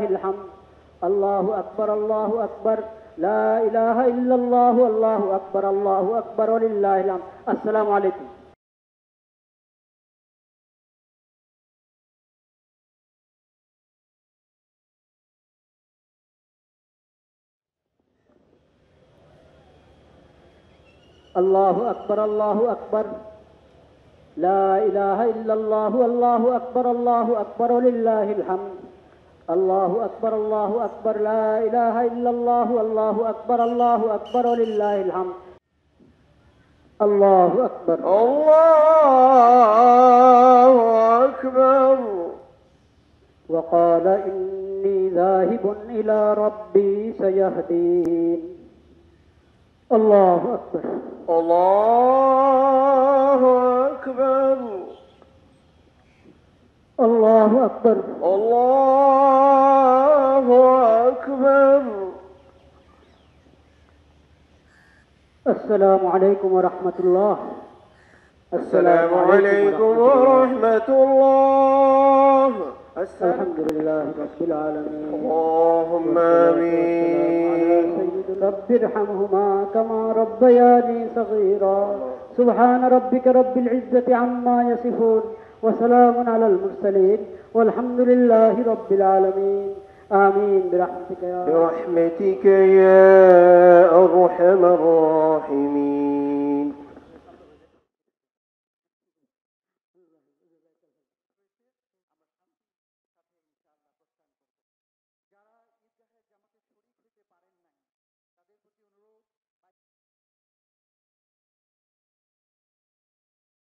الحمد. الله أكبر الله أكبر. لا إله إلا الله والله أكبر الله أكبر ولله الحمد. السلام عليكم. الله أكبر الله أكبر. لا إله إلا الله والله أكبر الله أكبر ولله الحمد. الله أكبر الله أكبر. لا إله إلا الله والله أكبر الله أكبر ولله الحمد. الله أكبر الله أكبر. وقال إني ذاهب إلى ربي سيهدين. الله أكبر الله أكبر. الله أكبر الله أكبر. السلام عليكم ورحمة الله. السلام عليكم ورحمة الله. الحمد لله رب العالمين. اللهم آمين. رب ارحمهما كما ربياني صغيرا. سبحان ربك رب العزة عما يصفون وسلام على المرسلين والحمد لله رب العالمين. آمين برحمتك يا أرحم الراحمين.